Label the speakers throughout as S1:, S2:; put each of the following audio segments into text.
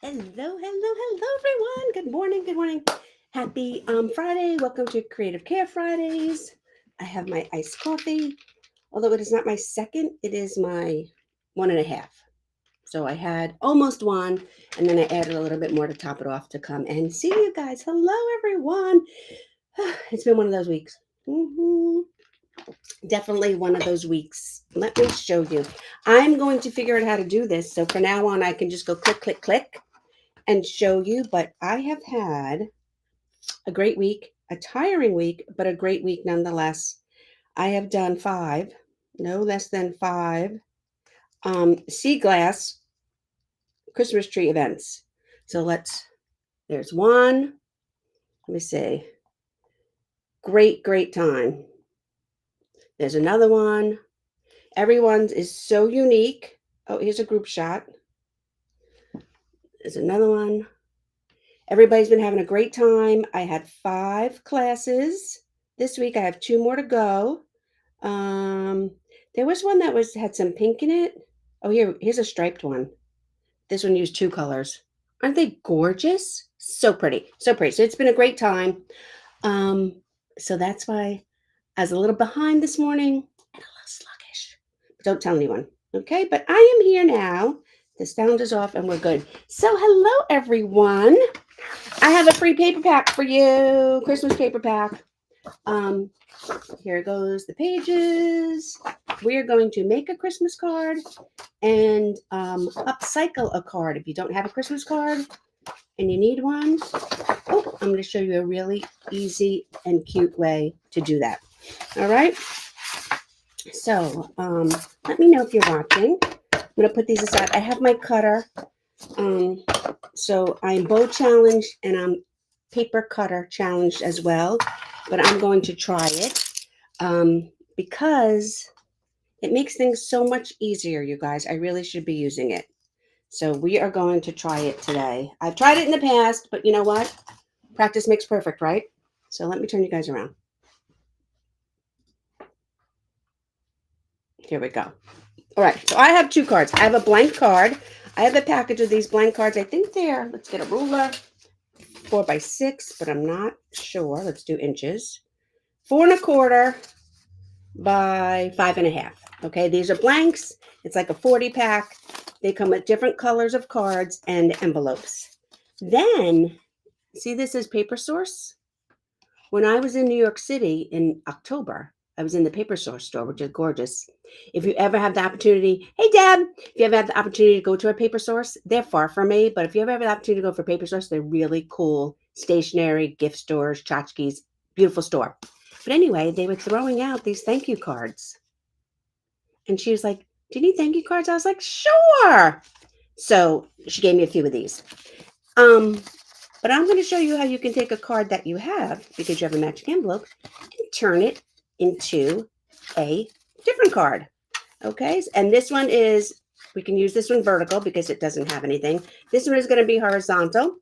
S1: Hello, everyone. Good morning, good morning. Happy Friday. Welcome to Creative Care Fridays. I have my iced coffee, although it is not my second, it is my one and a half. So I had almost one, and then I added a little bit more to top it off to come and see you guys. Hello, everyone. It's been one of those weeks. Definitely one of those weeks. Let me show you. I'm going to figure out how to do this. So from now on, I can just go click, click, click and show you, but I have had a great week, a tiring week, but a great week nonetheless. I have done no less than five sea glass Christmas tree events. So there's one, let me see, great time. There's another one. Everyone's is so unique. Oh, here's a group shot. There's another one. Everybody's been having a great time. I had 5 classes this week. I have 2 more to go. There was one that had some pink in it. Oh, here's a striped one. This one used 2 colors. Aren't they gorgeous? So pretty, so pretty. So it's been a great time. So that's why I was a little behind this morning and a little sluggish. But don't tell anyone, okay? But I am here now. The sound is off and we're good. So hello, everyone. I have a free paper pack for you, Christmas paper pack. Here goes the pages. We are going to make a Christmas card and upcycle a card. If you don't have a Christmas card and you need one, I'm going to show you a really easy and cute way to do that. All right. So let me know if you're watching. I'm going to put these aside. I have my cutter. So I'm bow challenged and I'm paper cutter challenged as well, but I'm going to try it because it makes things so much easier, you guys. I really should be using it. So we are going to try it today. I've tried it in the past, but you know what? Practice makes perfect, right? So let me turn you guys around. Here we go. All right, so I have 2 cards. I have a blank card. I have a package of these blank cards. I think let's get a ruler, 4 by 6, but I'm not sure. Let's do inches. 4 1/4 by 5 1/2. Okay, these are blanks. It's like a 40 pack. They come with different colors of cards and envelopes. Then, see, this is Paper Source. When I was in New York City in October, I was in the Paper Source store, which is gorgeous. If you ever have the opportunity, hey Deb, if you ever have the opportunity to go to a Paper Source, they're far from me, but if you ever have the opportunity to go for Paper Source, they're really cool stationery, gift stores, tchotchkes, beautiful store. But anyway, they were throwing out these thank you cards. And she was like, do you need thank you cards? I was like, sure. So she gave me a few of these. But I'm going to show you how you can take a card that you have, because you have a matching envelope, and turn it into a different card. Okay, and this one we can use this one vertical because it doesn't have anything. This one is going to be horizontal.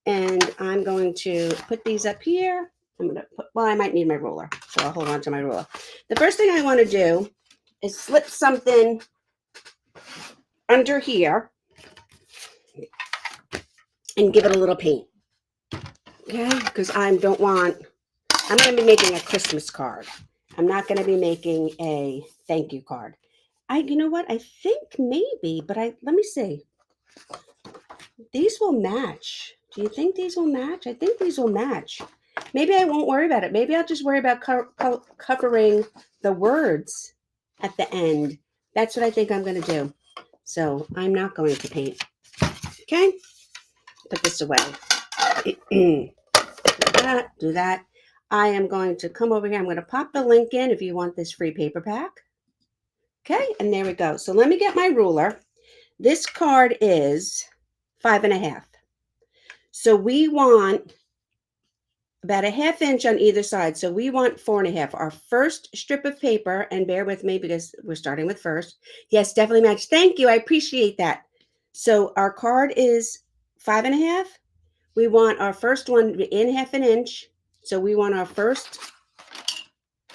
S1: And I'm going to put these up here. I might need my ruler, so I'll hold on to my ruler. The first thing I want to do is slip something under here and give it a little paint. Okay, because I'm going to be making a Christmas card. I'm not going to be making a thank you card. You know what? I think maybe, but let me see. These will match. Do you think these will match? I think these will match. Maybe I won't worry about it. Maybe I'll just worry about covering the words at the end. That's what I think I'm going to do. So I'm not going to paint. Okay? Put this away. Do that. I am going to come over here. I'm going to pop the link in if you want this free paper pack. Okay, and there we go. So let me get my ruler. This card is 5 1/2. So we want about a 1/2 inch on either side. So we want 4 1/2. Our first strip of paper, and bear with me because we're starting with first. Yes, definitely match. Thank you. I appreciate that. So our card is 5 1/2. We want our first one in 1/2 inch. So we want our first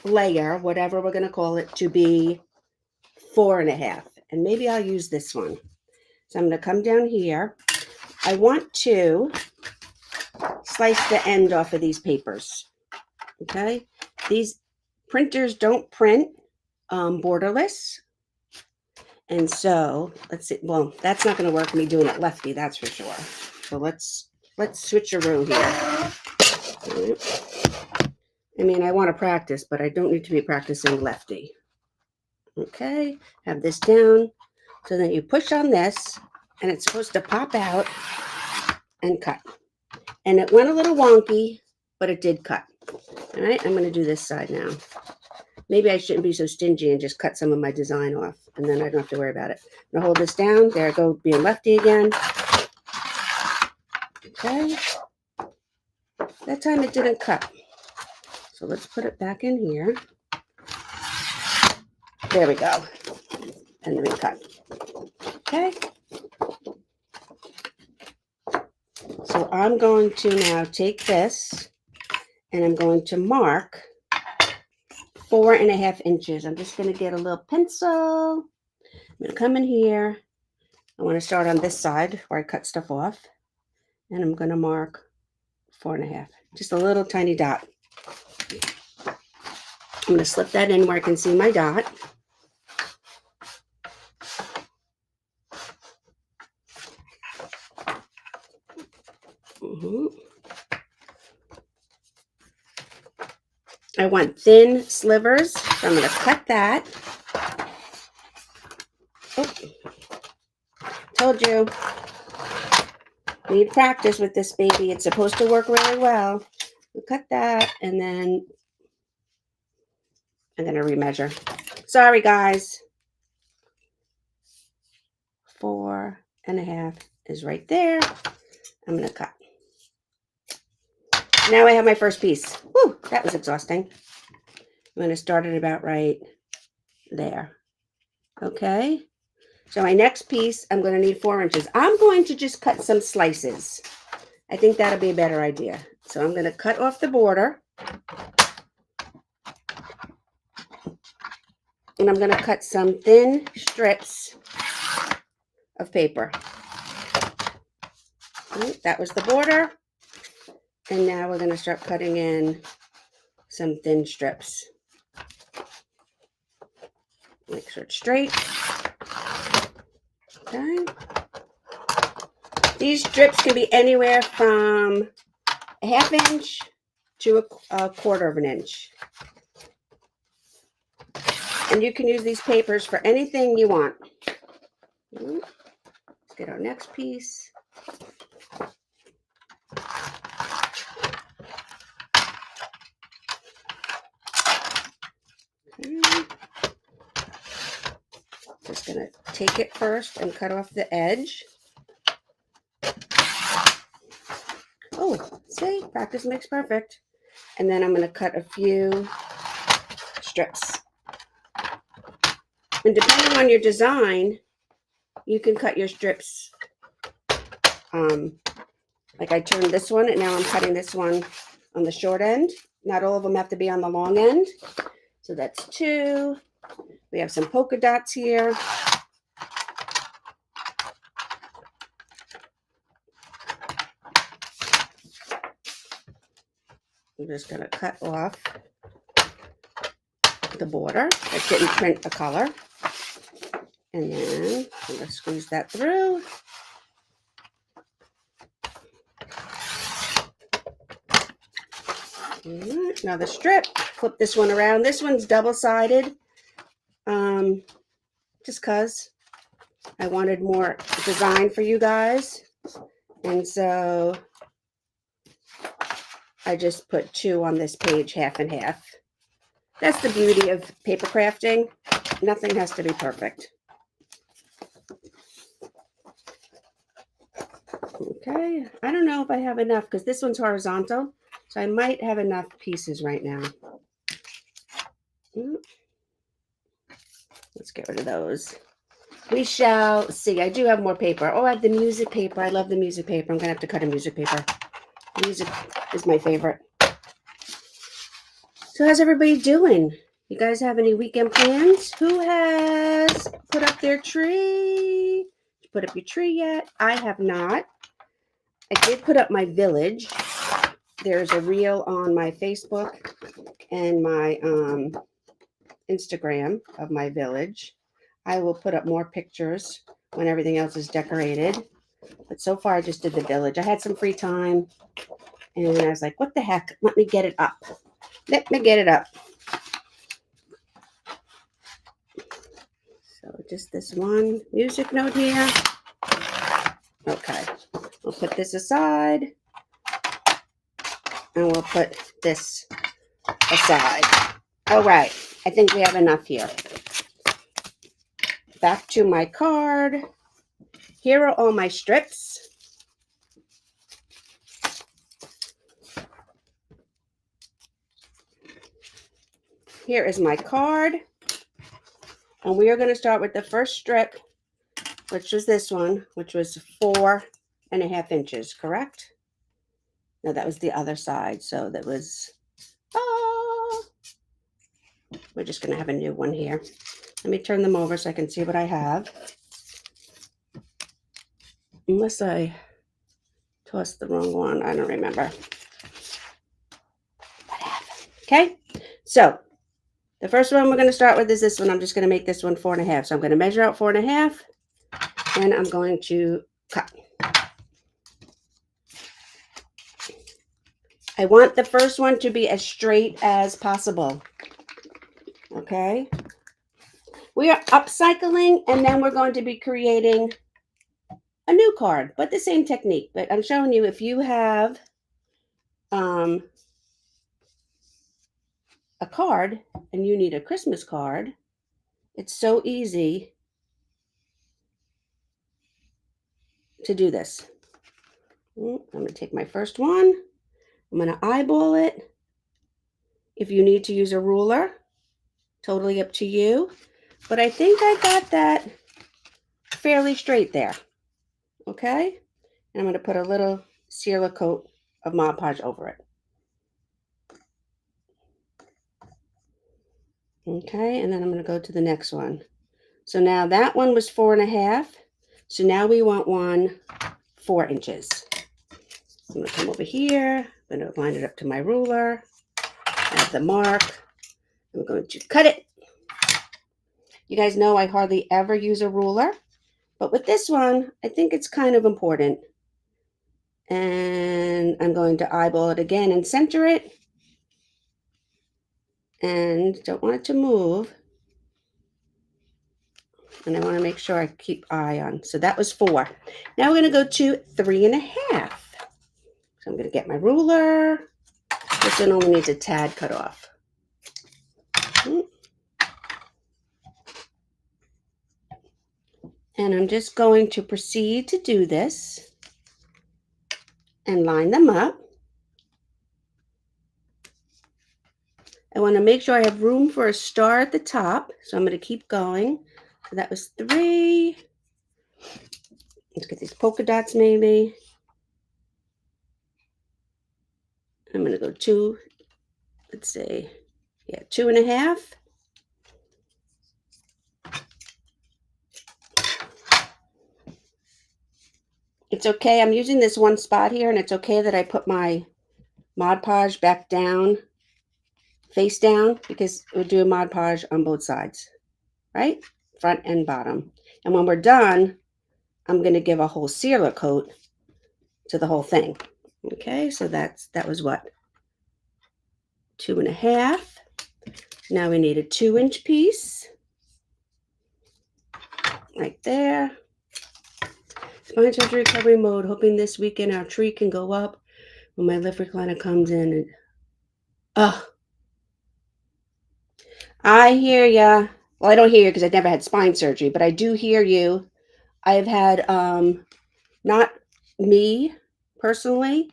S1: layer, whatever we're going to call it, to be 4 1/2. And maybe I'll use this one. So I'm going to come down here. I want to slice the end off of these papers. Okay, these printers don't print borderless. And so let's see. Well, that's not going to work for me doing it lefty, that's for sure. So let's switcheroo here. I mean, I want to practice, but I don't need to be practicing lefty. Okay, have this down. So then you push on this, and it's supposed to pop out and cut. And it went a little wonky, but it did cut. All right, I'm going to do this side now. Maybe I shouldn't be so stingy and just cut some of my design off, and then I don't have to worry about it. I'm going to hold this down. There I go, being lefty again. Okay. That time it didn't cut. So let's put it back in here. There we go. And then we cut. Okay. So I'm going to now take this and I'm going to mark 4.5 inches. I'm just going to get a little pencil. I'm going to come in here. I want to start on this side where I cut stuff off. And I'm going to mark 4.5. Just a little tiny dot. I'm going to slip that in where I can see my dot. I want thin slivers, so I'm going to cut that. Oh, told you. Need practice with this baby. It's supposed to work really well. We'll cut that, and then I'm going to remeasure. Sorry, guys. 4.5 is right there. I'm going to cut. Now I have my first piece. Whew, that was exhausting. I'm going to start it about right there. Okay. So my next piece, I'm going to need 4 inches. I'm going to just cut some slices. I think that'll be a better idea. So I'm going to cut off the border. And I'm going to cut some thin strips of paper. Right, that was the border. And now we're going to start cutting in some thin strips. Make sure it's straight. Okay. These strips can be anywhere from a 1/2 inch to a 1/4 of an inch. And you can use these papers for anything you want. Let's get our next piece. Okay. Just going to take it first and cut off the edge. Oh, see, practice makes perfect. And then I'm going to cut a few strips. And depending on your design, you can cut your strips. Like I turned this one, and now I'm cutting this one on the short end. Not all of them have to be on the long end. So that's 2. We have some polka dots here. I'm just going to cut off the border that didn't print a color. And then I'm going to squeeze that through. Right, now the strip, flip this one around. This one's double-sided, just because I wanted more design for you guys. And so I just put 2 on this page, 1/2 and 1/2. That's the beauty of paper crafting. Nothing has to be perfect. Okay, I don't know if I have enough because this one's horizontal, so I might have enough pieces right now. Let's get rid of those. We shall see. I do have more paper. Oh, I have the music paper. I love the music paper. I'm going to have to cut a music paper. Music is my favorite. So how's everybody doing? You guys have any weekend plans? Who has put up their tree? Did you put up your tree yet? I have not. I did put up my village. There's a reel on my Facebook and my Instagram of my village. I will put up more pictures when everything else is decorated. But so far, I just did the village. I had some free time, and I was like, what the heck? Let me get it up. Let me get it up. So just this one music note here. Okay. We'll put this aside. And we'll put this aside. All right. I think we have enough here. Back to my card. Here are all my strips. Here is my card. And we are going to start with the first strip, which was this one, which was 4.5 inches, correct? No, that was the other side. So that was, we're just going to have a new one here. Let me turn them over so I can see what I have. Unless I tossed the wrong one. I don't remember. Okay, so the first one we're going to start with is this one. I'm just going to make this one 4.5. So I'm going to measure out 4.5 and I'm going to cut. I want the first one to be as straight as possible. Okay. We are upcycling and then we're going to be creating a new card, but the same technique. But I'm showing you if you have a card and you need a Christmas card, it's so easy to do this. I'm going to take my first one. I'm going to eyeball it. If you need to use a ruler, totally up to you. But I think I got that fairly straight there. Okay? And I'm going to put a little sealer coat of Mod Podge over it. Okay, and then I'm going to go to the next one. So now that one was 4.5. So now we want one 4 inches. I'm going to come over here. I'm going to line it up to my ruler. I have the mark. I'm going to cut it. You guys know I hardly ever use a ruler. But with this one, I think it's kind of important. And I'm going to eyeball it again and center it. And don't want it to move. And I want to make sure I keep eye on. So that was 4. Now we're going to go to 3.5. So I'm going to get my ruler. This one only needs a tad cut off. And I'm just going to proceed to do this and line them up. I want to make sure I have room for a star at the top. So I'm going to keep going. So that was 3. Let's get these polka dots maybe. I'm going to go 2. Let's see. Yeah, 2.5. It's okay. I'm using this one spot here, and it's okay that I put my Mod Podge back down, face down, because we'll do a Mod Podge on both sides, right? Front and bottom. And when we're done, I'm going to give a whole sealer coat to the whole thing. Okay, so that was what? 2.5. Now we need a 2-inch piece. Right there. Spine surgery recovery mode. Hoping this weekend our tree can go up when my lift recliner comes in. And I hear ya. Well, I don't hear you because I've never had spine surgery, but I do hear you. I've had, not me personally,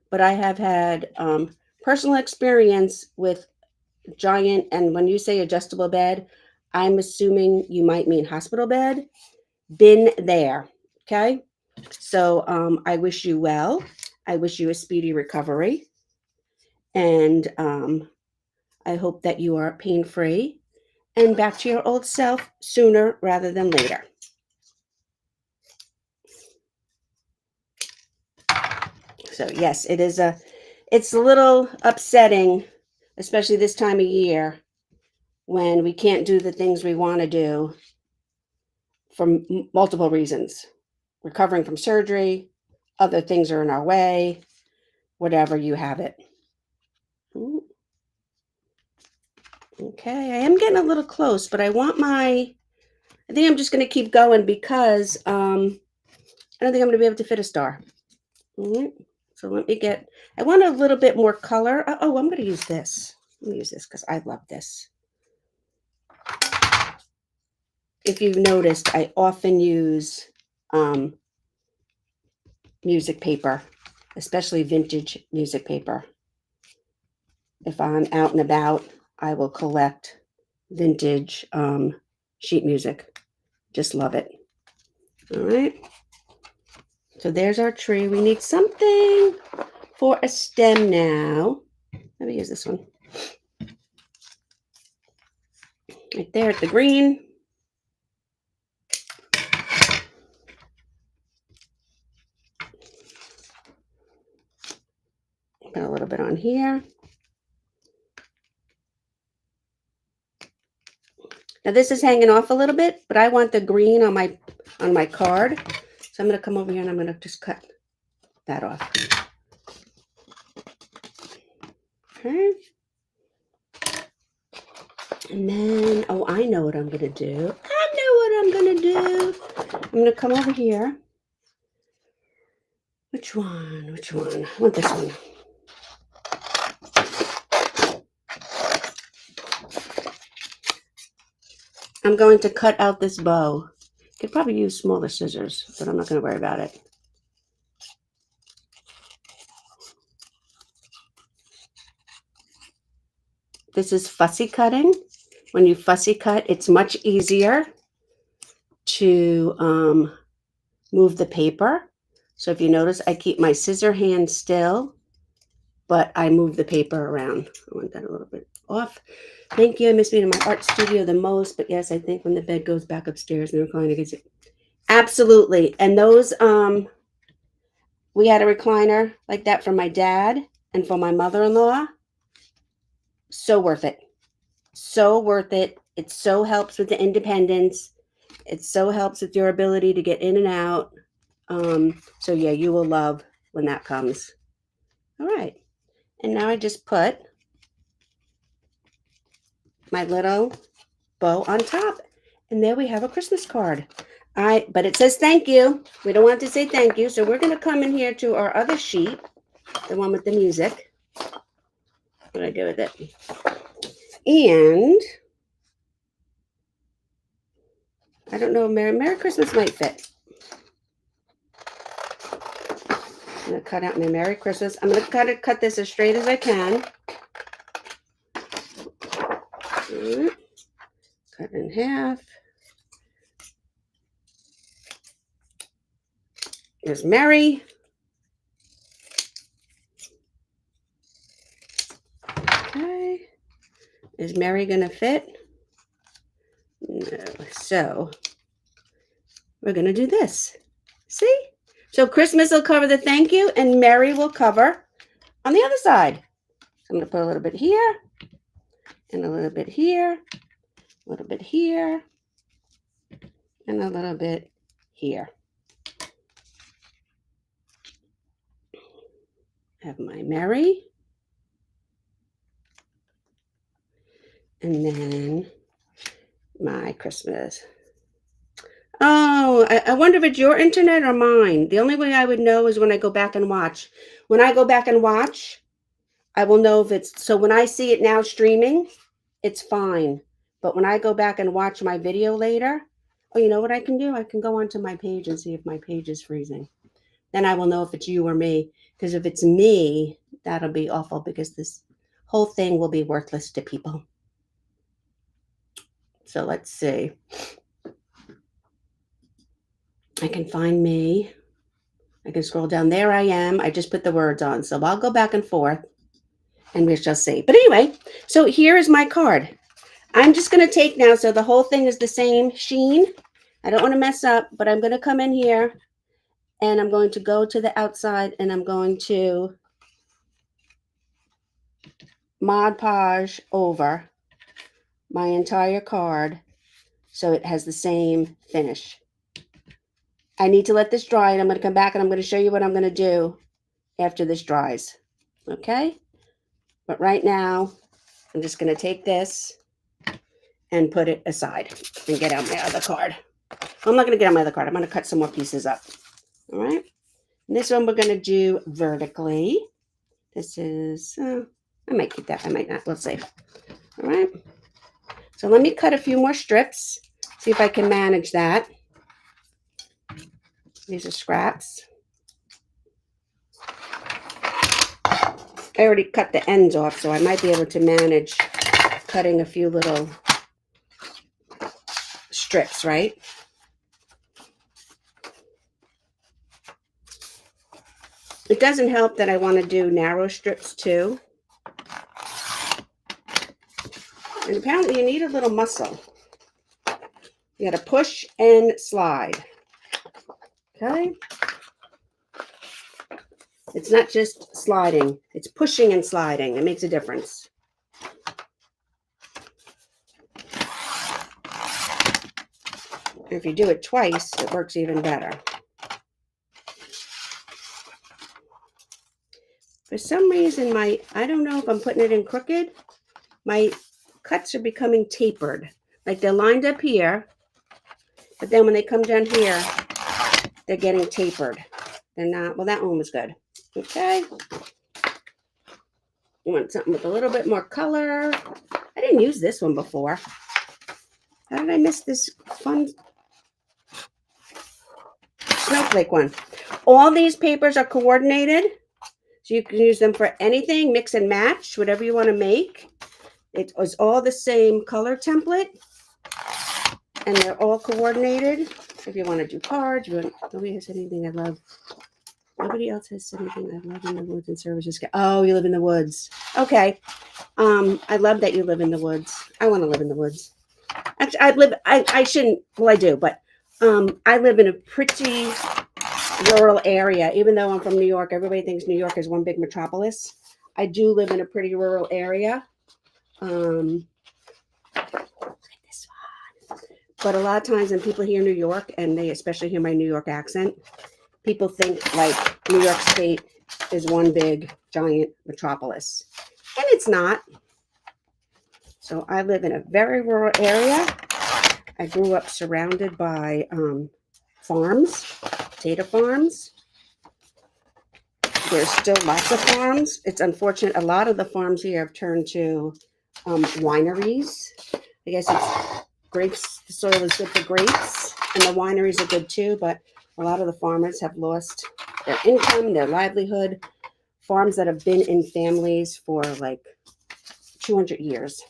S1: but I have had personal experience with giant, and when you say adjustable bed, I'm assuming you might mean hospital bed. Been there. Okay. So I wish you well. I wish you a speedy recovery. And I hope that you are pain-free and back to your old self sooner rather than later. So yes, it's a little upsetting, especially this time of year when we can't do the things we want to do for multiple reasons. Recovering from surgery, other things are in our way, whatever you have it. Ooh. Okay, I am getting a little close, but I think I'm just going to keep going because I don't think I'm going to be able to fit a star. So I want a little bit more color. Oh, I'm going to use this. Let me use this because I love this. If you've noticed, I often use music paper, especially vintage music paper. If I'm out and about, I will collect vintage sheet music. Just love it. All right. So there's our tree. We need something for a stem now. Let me use this one. Right there at the green. Put a little bit on here. Now this is hanging off a little bit, but I want the green on my card. So I'm going to come over here and I'm going to just cut that off. Okay. And then, oh, I know what I'm going to do. I'm going to come over here. Which one? I want this one. I'm going to cut out this bow. Could probably use smaller scissors, but I'm not going to worry about it. This is fussy cutting. When you fussy cut, it's much easier to move the paper. So if you notice, I keep my scissor hand still, but I move the paper around. I want that a little bit off. Thank you. I miss being in my art studio the most, but yes, I think when the bed goes back upstairs and the recliner gets it. Absolutely. And those, we had a recliner like that for my dad and for my mother-in-law. So worth it. So worth it. It so helps with the independence. It so helps with your ability to get in and out. So yeah, you will love when that comes. All right. And now I just put my little bow on top. And there we have a Christmas card. But it says thank you. We don't want to say thank you. So we're going to come in here to our other sheet, the one with the music. What do I do with it? And I don't know, Merry Christmas might fit. I'm going to cut out my Merry Christmas. I'm going to cut this as straight as I can. Cut in half. There's Merry. Okay. Is Merry going to fit? No. So we're going to do this. See? So Christmas will cover the thank you and Merry will cover on the other side. So I'm going to put a little bit here and a little bit here, a little bit here, and a little bit here. Have my Merry. And then my Christmas. Oh, I wonder if it's your internet or mine. The only way I would know is when I go back and watch. When I go back and watch, I will know if it's, so when I see it now streaming, it's fine. But when I go back and watch my video later, oh, you know what I can do? I can go onto my page and see if my page is freezing. Then I will know if it's you or me. Because if it's me, that'll be awful because this whole thing will be worthless to people. So let's see. I can find me. I can scroll down. There I am. I just put the words on. So I'll go back and forth and we shall see. But anyway, so here is my card. I'm just going to take now. So the whole thing is the same sheen. I don't want to mess up, but I'm going to come in here And I'm going to go to the outside and I'm going to Mod Podge over my entire card so it has the same finish. I need to let this dry, and I'm going to come back and I'm going to show you what I'm going to do after this dries. Okay? But right now, I'm just going to take this and put it aside and get out my other card. I'm not going to get out my other card. I'm going to cut some more pieces up. All right? And this one we're going to do vertically. This is, I might keep that. I might not. We'll see. All right? So let me cut a few more strips. See if I can manage that. These are scraps. I already cut the ends off, so I might be able to manage cutting a few little strips, right? It doesn't help that I want to do narrow strips too. And apparently you need a little muscle. You got to push and slide. Okay? It's not just sliding. It's pushing and sliding. It makes a difference. If you do it twice, it works even better. For some reason, I don't know if I'm putting it in crooked, my cuts are becoming tapered. Like they're lined up here, but then when they come down here, they're getting tapered. They're not, well, that one was good. Okay. You want something with a little bit more color. I didn't use this one before. How did I miss this fun snowflake one? All these papers are coordinated, so you can use them for anything, mix and match, whatever you want to make. It was all the same color template, and they're all coordinated. If you want to do cards, nobody has anything I love. Nobody else has anything I love in the woods and services. Oh, you live in the woods. Okay. I love that you live in the woods. I want to live in the woods. Actually, I shouldn't, well, I do, but I live in a pretty rural area. Even though I'm from New York, everybody thinks New York is one big metropolis. I do live in a pretty rural area. Look at this one. But a lot of times when people hear New York, and they especially hear my New York accent, people think like New York State is one big giant metropolis. And it's not. So I live in a very rural area. I grew up surrounded by farms, potato farms. There's still lots of farms. It's unfortunate. A lot of the farms here have turned to wineries. I guess it's grapes. The soil is good for grapes, and the wineries are good too. But a lot of the farmers have lost their income, their livelihood. Farms that have been in families for like 200 years.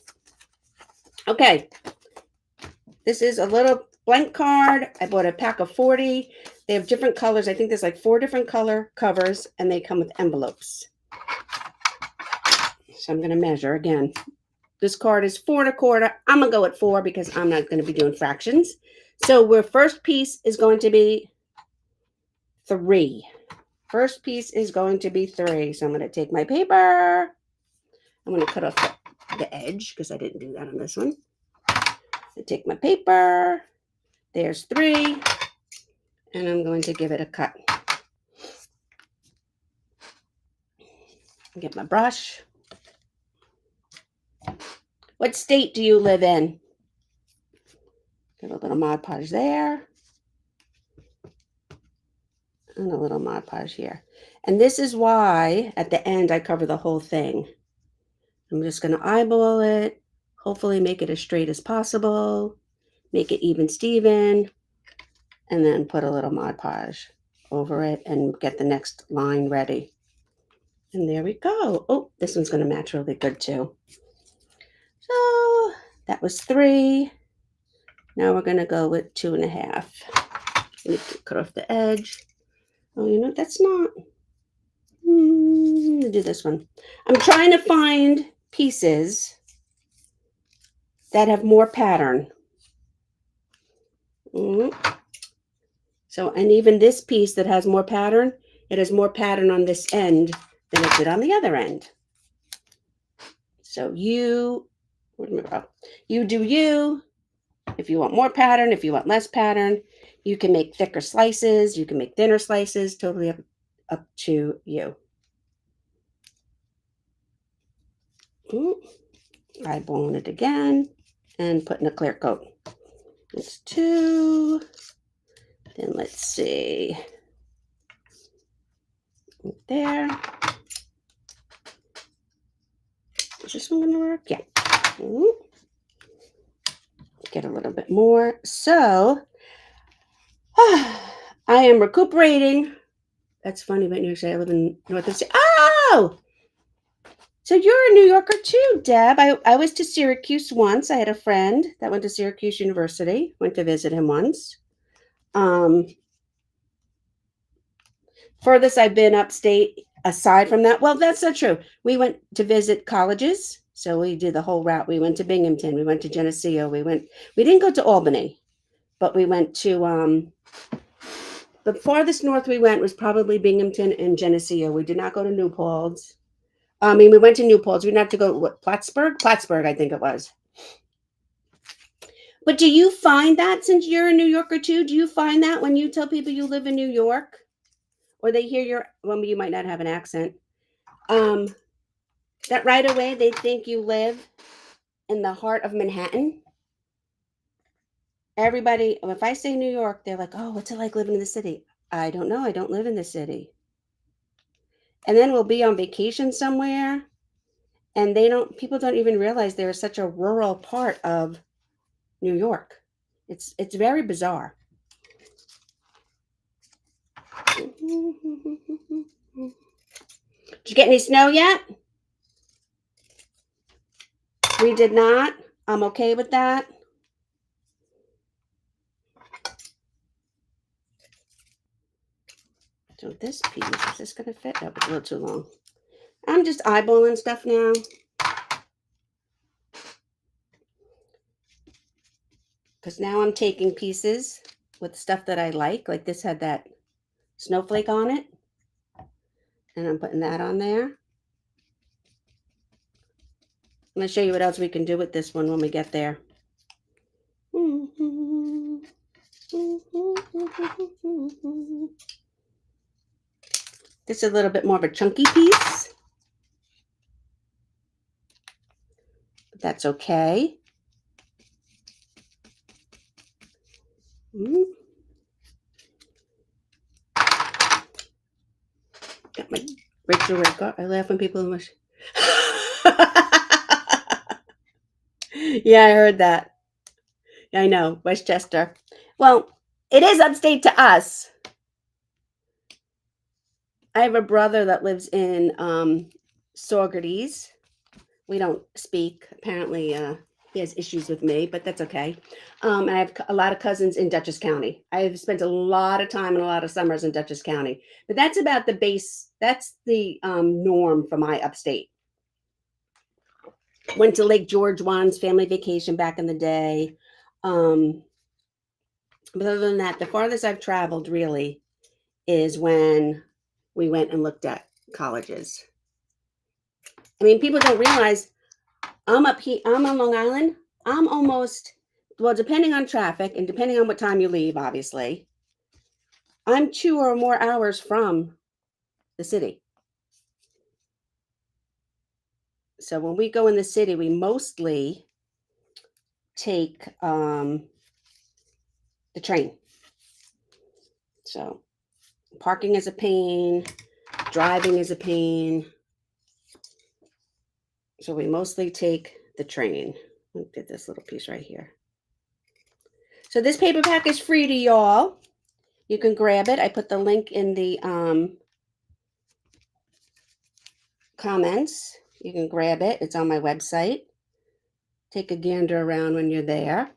S1: Okay. This is a little blank card. I bought a pack of 40. They have different colors. I think there's like 4 different color covers, and they come with envelopes. So I'm going to measure again. This card is 4 1/4. I'm going to go at 4 because I'm not going to be doing fractions. So our first piece is going to be 3. First piece is going to be 3. So I'm going to take my paper. I'm going to cut off the edge because I didn't do that on this one. I take my paper. There's 3. And I'm going to give it a cut. Get my brush. What state do you live in? Get a little Mod Podge there. And a little Mod Podge here. And this is why at the end I cover the whole thing. I'm just going to eyeball it. Hopefully make it as straight as possible. Make it even Steven. And then put a little Mod Podge over it and get the next line ready. And there we go. Oh, this one's going to match really good too. So that was 3. Now we're going to go with 2 1/2. Cut off the edge. Oh, you know, that's not. I'm going to do this one. I'm trying to find pieces that have more pattern. So, and even this piece that has more pattern, it has more pattern on this end than it did on the other end. So you do you. If you want more pattern, if you want less pattern, you can make thicker slices, you can make thinner slices, totally up to you. Eyeballing it again and putting a clear coat. It's 2. Then let's see. Right there. Is this one going to work? Yeah. Get a little bit more. So, I am recuperating. That's funny about New York City. I live in North of City. Oh! So you're a New Yorker too, Deb. I was to Syracuse once. I had a friend that went to Syracuse University. Went to visit him once. Furthest I've been upstate aside from that. Well, that's not true. We went to visit colleges. So we did the whole route. We went to Binghamton. We went to Geneseo. We didn't go to Albany, but we went to the farthest north we went was probably Binghamton and Geneseo. We did not go to New Paltz. I mean, we went to New Paltz. We didn't have to go to Plattsburgh? Plattsburgh, I think it was. But do you find that, since you're a New Yorker too, do you find that when you tell people you live in New York, or they hear well, you might not have an accent, that right away they think you live in the heart of Manhattan? Everybody, if I say New York, they're like, oh, what's it like living in the city? I don't know. I don't live in the city. And then we'll be on vacation somewhere, and people don't even realize there is such a rural part of New York. It's very bizarre. Did you get any snow yet? We did not. I'm okay with that. So this piece, is this going to fit? Oh, it's a little too long. I'm just eyeballing stuff now. Because now I'm taking pieces with stuff that I like this had that snowflake on it. And I'm putting that on there. I'm going to show you what else we can do with this one when we get there. This is a little bit more of a chunky piece. But that's okay. Got my Rachel Ray. I laugh when people wish. Yeah, I heard that. I know, Westchester. Well, it is upstate to us. I have a brother that lives in Saugerties. We don't speak. Apparently, he has issues with me, but that's okay. And I have a lot of cousins in Dutchess County. I've spent a lot of time and a lot of summers in Dutchess County. But that's about the base. That's the norm for my upstate. Went to Lake George once, family vacation back in the day. But other than that, the farthest I've traveled really is when we went and looked at colleges. I mean, people don't realize I'm up here, I'm on Long Island. I'm almost, well, depending on traffic and depending on what time you leave, obviously, I'm 2 or more hours from the city. So when we go in the city, we mostly take the train. So parking is a pain, driving is a pain. So we mostly take the train. Let me get this little piece right here. So this paper pack is free to y'all. You can grab it. I put the link in the comments. You can grab it. It's on my website. Take a gander around when you're there.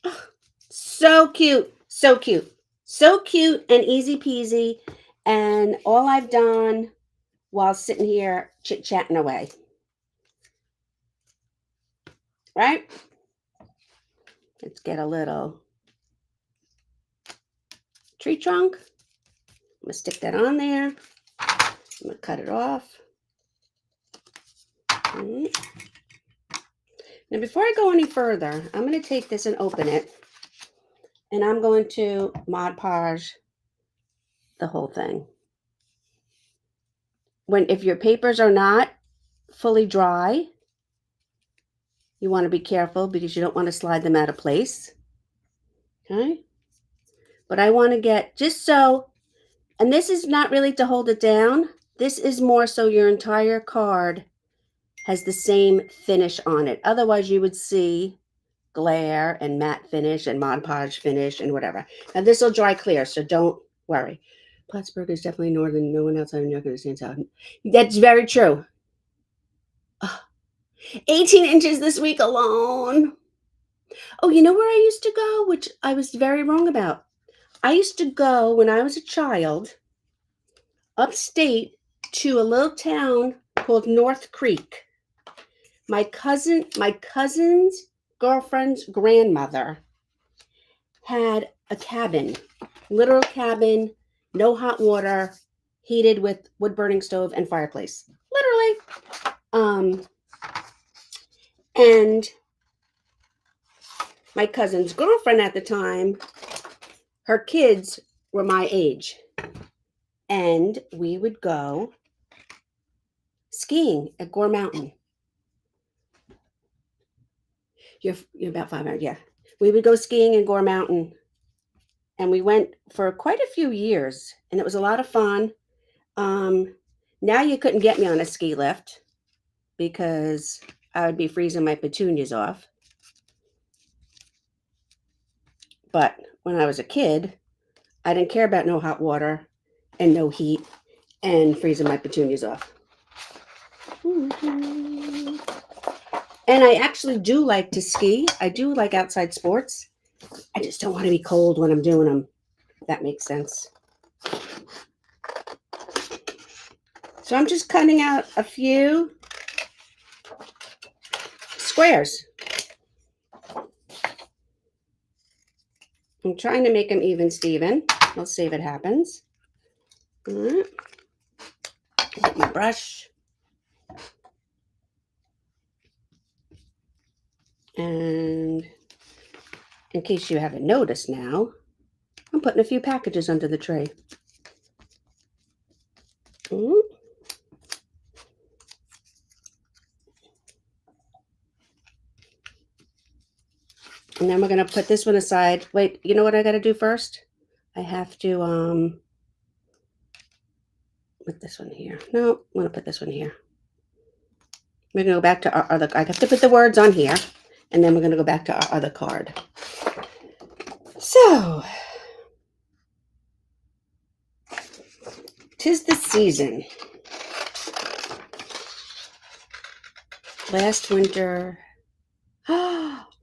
S1: Oh, so cute. So cute. So cute and easy peasy. And all I've done while sitting here chit-chatting away. Right? Let's get a little tree trunk. I'm going to stick that on there. I'm going to cut it off. Now, before I go any further, I'm going to take this and open it. And I'm going to Mod Podge the whole thing. If your papers are not fully dry, you want to be careful because you don't want to slide them out of place. Okay? But I want to get just so, and this is not really to hold it down. This is more so your entire card has the same finish on it. Otherwise, you would see glare and matte finish and Mod Podge finish and whatever. Now, this will dry clear, so don't worry. Plattsburgh is definitely northern. No one outside of New York understands how. That's very true. 18 inches this week alone. Oh, you know where I used to go, which I was very wrong about? I used to go when I was a child upstate to a little town called North Creek. My cousin's girlfriend's grandmother had a cabin, literal cabin, no hot water, heated with wood burning stove and fireplace. Literally. And my cousin's girlfriend at the time, her kids were my age. And we would go skiing at Gore Mountain. You're about 5 hours, yeah. We would go skiing in Gore Mountain. And we went for quite a few years. And it was a lot of fun. Now you couldn't get me on a ski lift because I would be freezing my petunias off. But when I was a kid, I didn't care about no hot water and no heat and freezing my petunias off. And I actually do like to ski. I do like outside sports. I just don't want to be cold when I'm doing them, if that makes sense. So I'm just cutting out a few squares. I'm trying to make them even, Steven. Let's see if it happens. Get my brush. And in case you haven't noticed now, I'm putting a few packages under the tray. And then we're going to put this one aside. Wait, you know what I got to do first? I have to put this one here. No, I'm going to put this one here. We're going to go back to our other. I have to put the words on here, and then we're going to go back to our other card. So, 'tis the season. Last winter.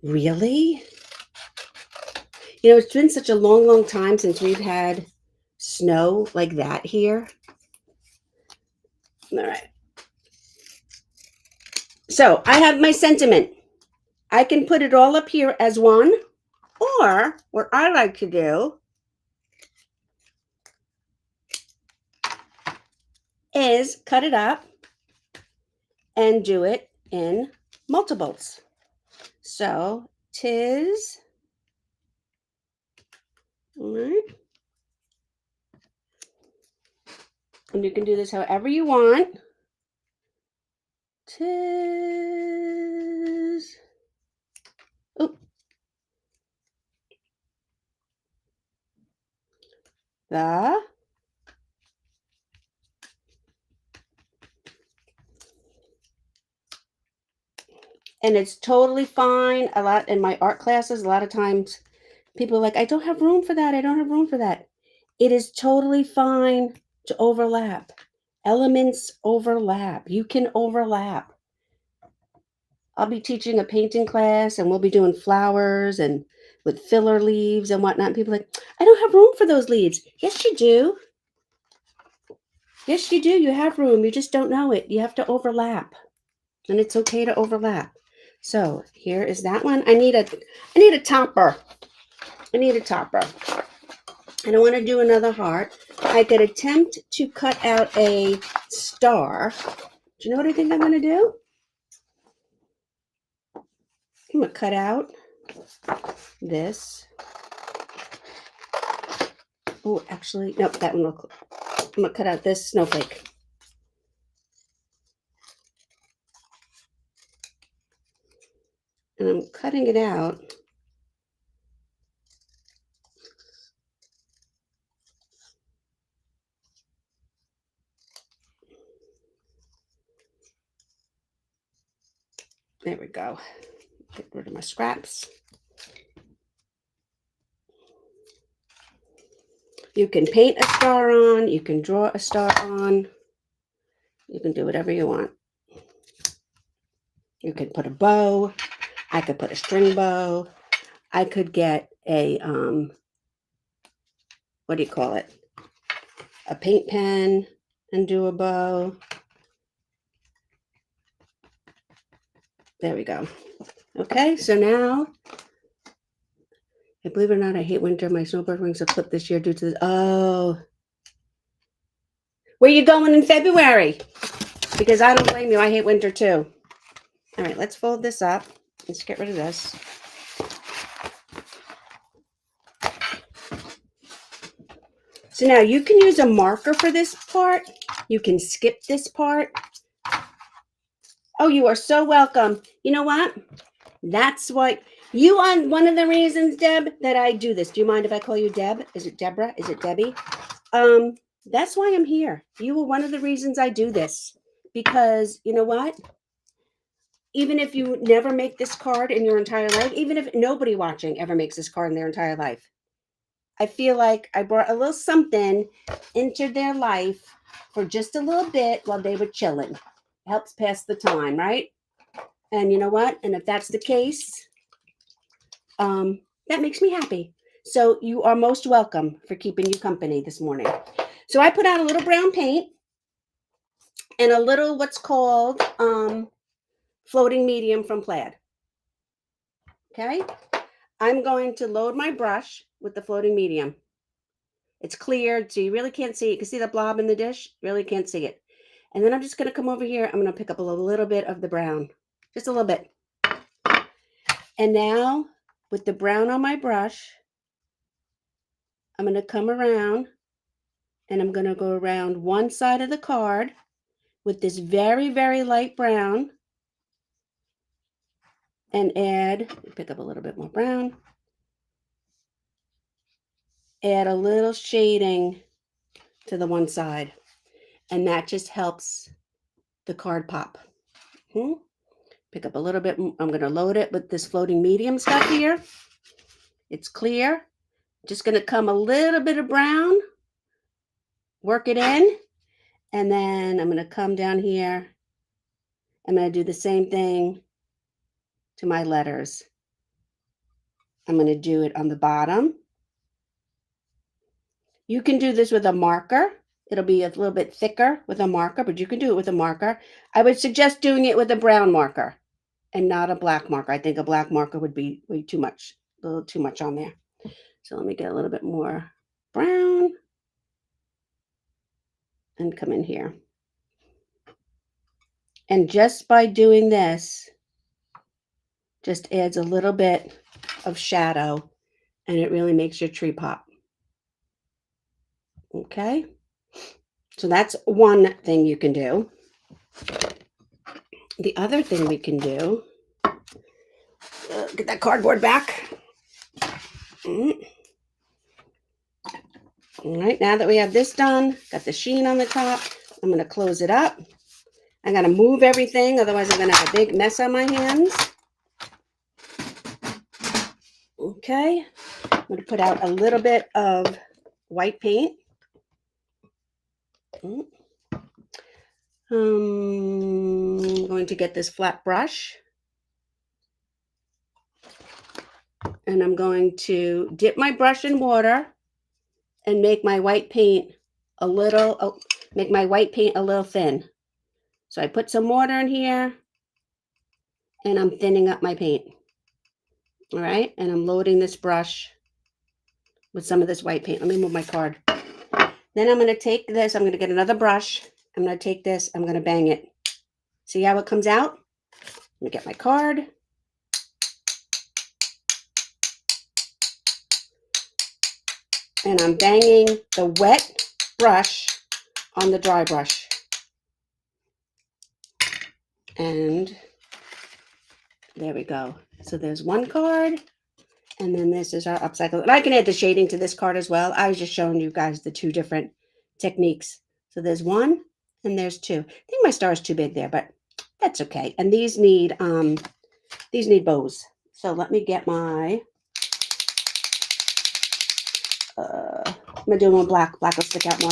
S1: Really? You know, it's been such a long, long time since we've had snow like that here. All right. So I have my sentiment. I can put it all up here as one, or what I like to do is cut it up and do it in multiples. So 'tis, all right. And you can do this however you want. 'Tis, oh, the and it's totally fine. A lot in my art classes, a lot of times people are like, I don't have room for that. I don't have room for that. It is totally fine to overlap. Elements overlap. You can overlap. I'll be teaching a painting class and we'll be doing flowers and with filler leaves and whatnot. And people are like, I don't have room for those leaves. Yes, you do. Yes, you do. You have room. You just don't know it. You have to overlap. And it's okay to overlap. So here is that one. I need a topper. I need a topper. I don't want to do another heart. I could attempt to cut out a star. Do you know what I think I'm going to do? I'm going to cut out this. Oh, actually, nope, that one will. I'm going to cut out this snowflake. And I'm cutting it out. There we go. Get rid of my scraps. You can paint a star on. You can draw a star on. You can do whatever you want. You could put a bow. I could put a string bow. I could get a, what do you call it? A paint pen and do a bow. There we go. Okay, so now, believe it or not, I hate winter. My snowboard rings are clipped this year due to this. Oh. Where you going in February? Because I don't blame you. I hate winter too. All right, let's fold this up. Let's get rid of this. So now you can use a marker for this part. You can skip this part. Oh, you are so welcome. You know what? That's what you are one of the reasons, Deb, that I do this. Do you mind if I call you Deb? Is it Deborah? Is it Debbie? That's why I'm here. You were one of the reasons I do this. Because you know what? Even if you never make this card in your entire life, even if nobody watching ever makes this card in their entire life, I feel like I brought a little something into their life for just a little bit while they were chilling. Helps pass the time, right? And you know what? And if that's the case, that makes me happy. So you are most welcome for keeping you company this morning. So I put out a little brown paint and a little what's called floating medium from Plaid. Okay? I'm going to load my brush with the floating medium. It's cleared, so you really can't see it. You can see the blob in the dish. You really can't see it. And then I'm just going to come over here. I'm going to pick up a little bit of the brown. Just a little bit. And now, with the brown on my brush, I'm going to come around and I'm going to go around one side of the card with this very, very light brown and add, pick up a little bit more brown, add a little shading to the one side. And that just helps the card pop. Pick up a little bit. I'm going to load it with this floating medium stuff here. It's clear. Just going to come a little bit of brown, work it in, and then I'm going to come down here. I'm going to do the same thing to my letters. I'm going to do it on the bottom. You can do this with a marker. It'll be a little bit thicker with a marker, but you can do it with a marker. I would suggest doing it with a brown marker and not a black marker. I think a black marker would be way too much, a little too much on there. So let me get a little bit more brown and come in here. And just by doing this, just adds a little bit of shadow and it really makes your tree pop. Okay. So that's one thing you can do. The other thing we can do, get that cardboard back. All right, now that we have this done, got the sheen on the top, I'm going to close it up. I got to move everything, otherwise I'm going to have a big mess on my hands. Okay, I'm going to put out a little bit of white paint. I'm going to get this flat brush. And I'm going to dip my brush in water and make my white paint a little, thin. So I put some water in here and I'm thinning up my paint. All right, and I'm loading this brush with some of this white paint. Let me move my card. Then I'm going to take this. I'm going to get another brush. I'm going to take this. I'm going to bang it. See how it comes out? Let me get my card. And I'm banging the wet brush on the dry brush. And there we go. So there's one card. And then this is our upcycle. And I can add the shading to this card as well. I was just showing you guys the two different techniques. So there's one and there's two. I think my star is too big there, but that's okay. And these need bows. So let me get my I'm gonna do them in black. Black will stick out more.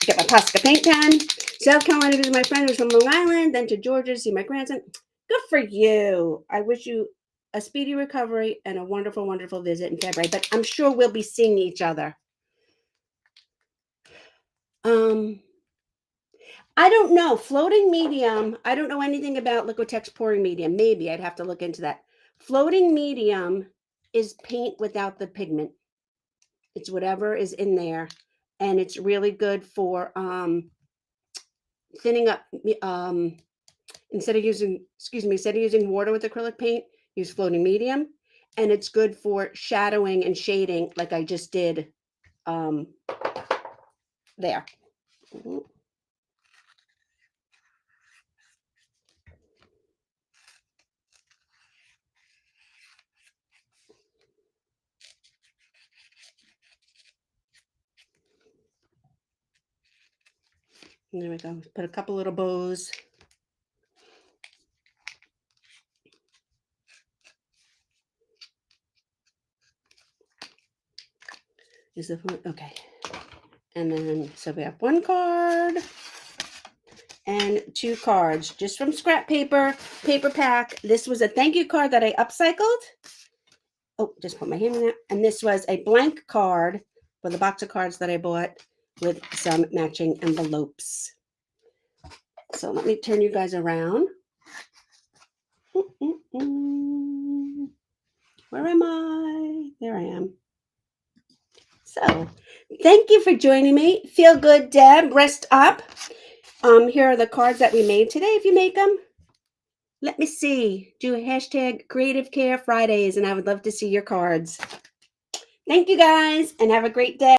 S1: Get my Posca paint pen. South Carolina visit my friend who's from Long Island, then to Georgia to see my grandson. Good for you. I wish you a speedy recovery and a wonderful, wonderful visit in February. But I'm sure we'll be seeing each other. I don't know. Floating medium. I don't know anything about Liquitex pouring medium. Maybe I'd have to look into that. Floating medium is paint without the pigment. It's whatever is in there. And it's really good for thinning up. Instead of using water with acrylic paint, use floating medium. And it's good for shadowing and shading like I just did there. There we go. Put a couple little bows. Is the okay? And then so we have one card and two cards just from scrap paper pack. This was a thank you card that I upcycled. Oh, just put my hand in there. And this was a blank card for the box of cards that I bought with some matching envelopes. So let me turn you guys around. Where am I? There I am. So thank you for joining me. Feel good, Deb. Rest up. Here are the cards that we made today. If you make them, let me see. Do a hashtag Creative Care Fridays, and I would love to see your cards. Thank you guys, and have a great day.